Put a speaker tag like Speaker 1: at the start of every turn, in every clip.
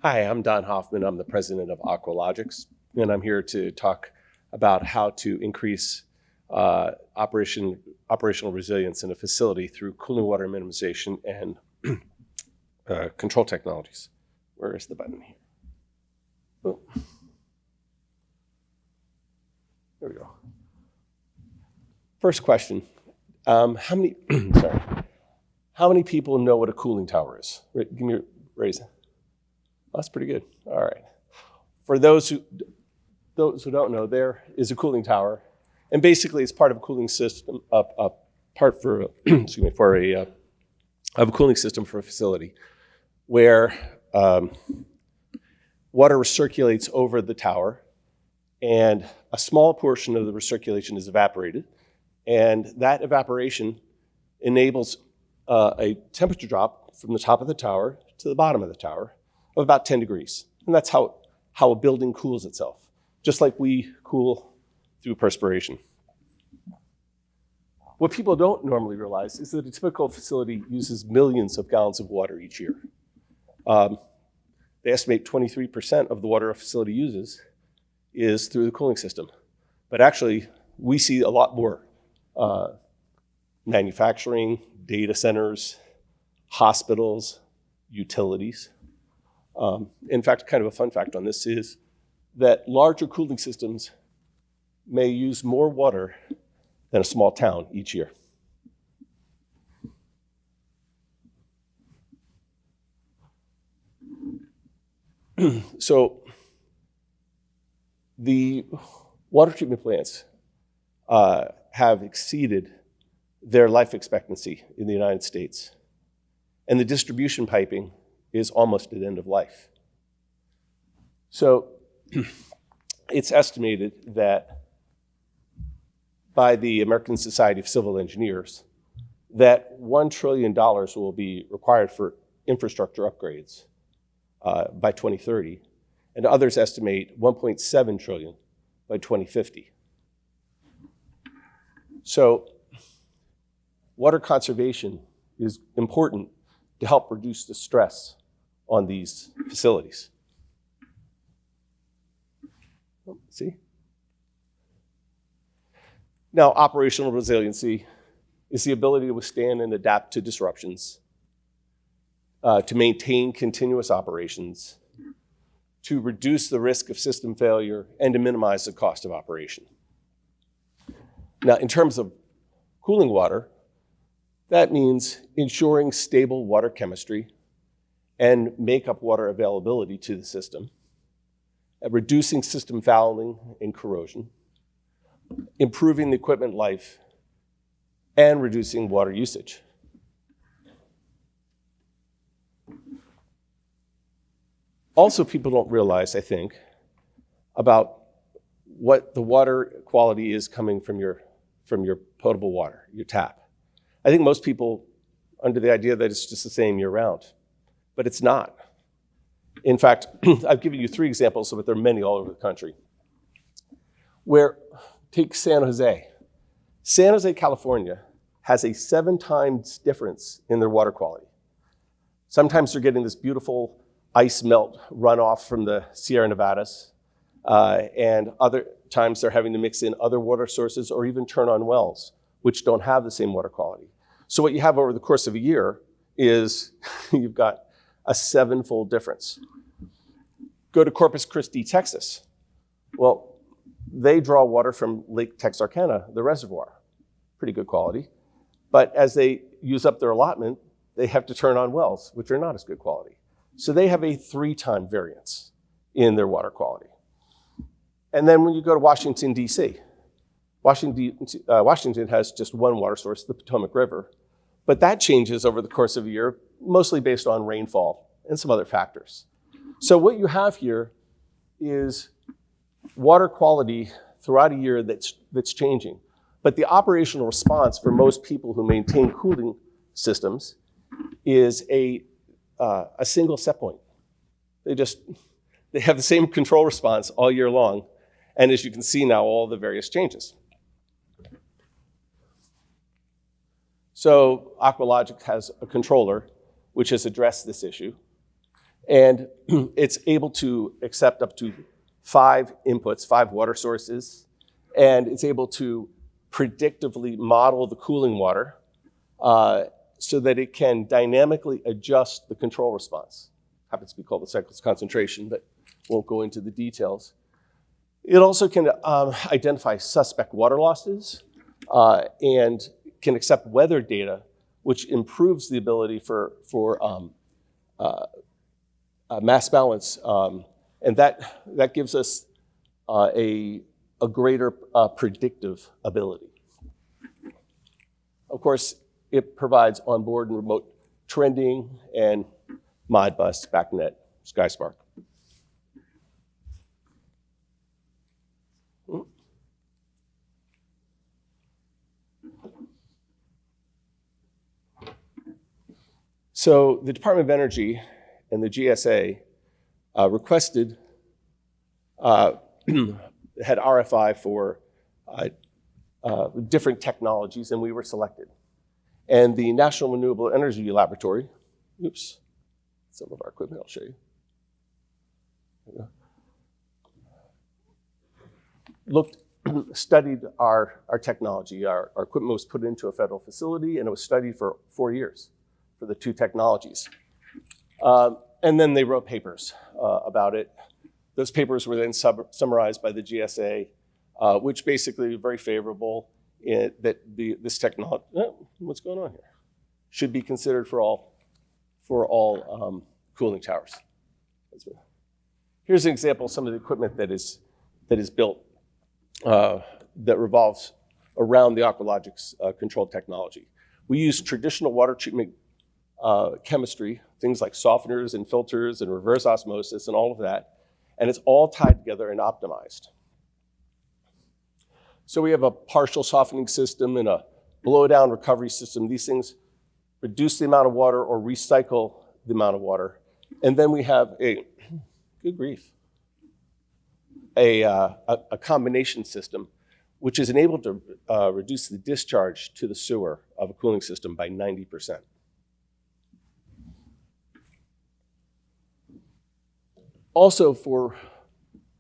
Speaker 1: Hi, I'm Don Hofmann. I'm the president of Aqualogix, and I'm here to talk about how to increase operational resilience in a facility through cooling water minimization and control technologies. Where is the button here? Oh. There we go. First question, how many people know what a cooling tower is? Give me a raise. That's pretty good. All right. For those who don't know, there is a cooling tower, and basically it's part of a cooling system, of a cooling system for a facility, where water recirculates over the tower, and a small portion of the recirculation is evaporated, and that evaporation enables a temperature drop from the top of the tower to the bottom of the tower of about 10 degrees. And that's how a building cools itself, just like we cool through perspiration. What people don't normally realize is that a typical facility uses millions of gallons of water each year. They estimate 23% of the water a facility uses is through the cooling system. But actually, we see a lot more. Manufacturing, data centers, hospitals, utilities. In fact, kind of a fun fact on this is that larger cooling systems may use more water than a small town each year. So the water treatment plants have exceeded their life expectancy in the United States. And the distribution piping is almost at end of life. So it's estimated that by the American Society of Civil Engineers, that $1 trillion will be required for infrastructure upgrades by 2030, and others estimate 1.7 trillion by 2050. So water conservation is important to help reduce the stress on these facilities. See? Now, operational resiliency is the ability to withstand and adapt to disruptions, to maintain continuous operations, to reduce the risk of system failure, and to minimize the cost of operation. Now, in terms of cooling water, that means ensuring stable water chemistry and makeup water availability to the system, reducing system fouling and corrosion, improving the equipment life, and reducing water usage. Also, people don't realize, I think, about what the water quality is coming from your potable water, your tap. I think most people under the idea that it's just the same year round, but it's not. In fact, I've given you 3 examples, but there are many all over the country. Take San Jose. San Jose, California has a 7 times difference in their water quality. Sometimes they're getting this beautiful ice melt runoff from the Sierra Nevadas, and other times they're having to mix in other water sources or even turn on wells, which don't have the same water quality. So what you have over the course of a year is you've got a 7-fold difference. Go to Corpus Christi, Texas. Well, they draw water from Lake Texarkana, the reservoir. Pretty good quality. But as they use up their allotment, they have to turn on wells, which are not as good quality. So they have a 3-time variance in their water quality. And then when you go to Washington, D.C., Washington has just one water source, the Potomac River, but that changes over the course of a year, mostly based on rainfall and some other factors. So what you have here is water quality throughout a year that's changing. But the operational response for most people who maintain cooling systems is a single set point. They have the same control response all year long. And as you can see now, all the various changes. So Aqualogix has a controller which has addressed this issue. And it's able to accept up to 5 inputs, 5 water sources, and it's able to predictively model the cooling water so that it can dynamically adjust the control response. Happens to be called the cycles concentration, but won't go into the details. It also can identify suspect water losses and can accept weather data, which improves the ability for mass balance, and that gives us a greater predictive ability. Of course, it provides onboard and remote trending and Modbus, BACnet, SkySpark. So the Department of Energy and the GSA requested, had RFI for different technologies, and we were selected. And the National Renewable Energy Laboratory, some of our equipment I'll show you. There you go. Studied our technology. Our equipment was put into a federal facility, and it was studied for 4 years for the 2 technologies. And then they wrote papers about it. Those papers were then summarized by the GSA, which basically very favorable in that this technology, what's going on here? Should be considered for all cooling towers. Here's an example of some of the equipment that is built that revolves around the Aqualogix control technology. We use traditional water treatment chemistry, things like softeners and filters and reverse osmosis and all of that, and it's all tied together and optimized. So we have a partial softening system and a blow-down recovery system. These things reduce the amount of water or recycle the amount of water. And then we have a combination system, which is enabled to reduce the discharge to the sewer of a cooling system by 90%. Also for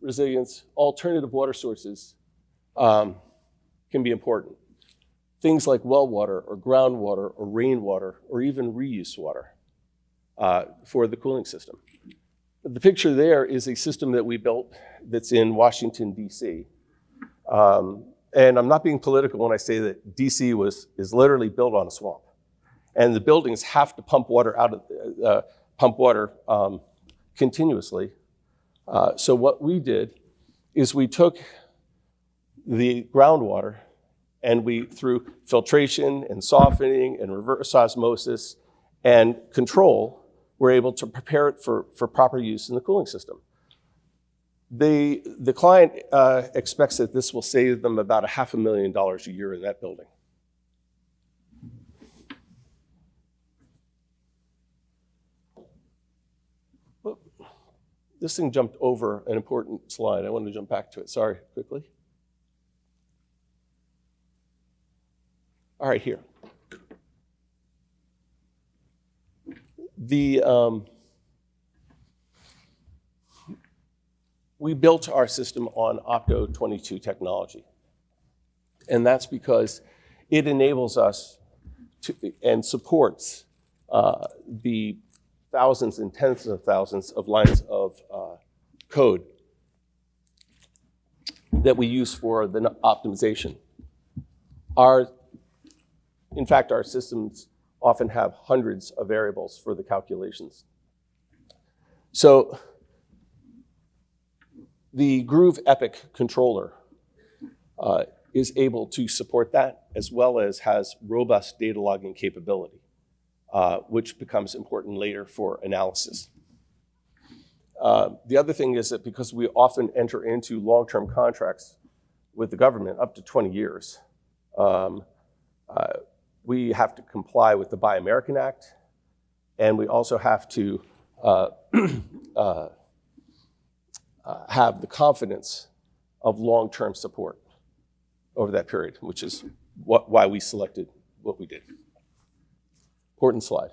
Speaker 1: resilience, alternative water sources can be important. Things like well water or groundwater or rainwater or even reuse water for the cooling system. The picture there is a system that we built that's in Washington, D.C. And I'm not being political when I say that D.C. is literally built on a swamp. And the buildings have to pump water continuously. So what we did is we took the groundwater and we, through filtration and softening and reverse osmosis and control, were able to prepare it for proper use in the cooling system. The client expects that this will save them about $500,000 a year in that building. This thing jumped over an important slide. I wanted to jump back to it. Sorry, quickly. All right, here. We built our system on Opto-22 technology. And that's because it enables us to, and supports the thousands and tens of thousands of lines of code that we use for the optimization. In fact, our systems often have hundreds of variables for the calculations. So the Groove Epic controller is able to support that, as well as has robust data logging capability, which becomes important later for analysis. The other thing is that because we often enter into long-term contracts with the government, up to 20 years, we have to comply with the Buy American Act, and we also have to have the confidence of long-term support over that period, which is why we selected what we did. Important slide.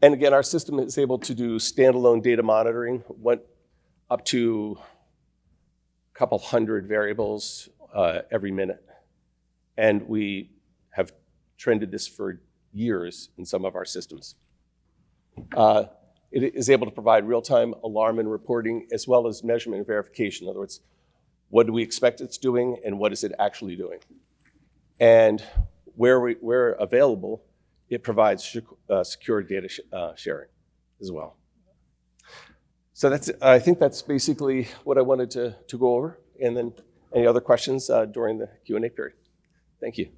Speaker 1: And again, our system is able to do standalone data monitoring, went up to a couple hundred variables every minute. And we have trended this for years in some of our systems. It is able to provide real-time alarm and reporting, as well as measurement and verification. In other words, what do we expect it's doing, and what is it actually doing? And where available, it provides secure data sharing as well. So I think that's basically what I wanted to go over. And then any other questions during the Q&A period. Thank you.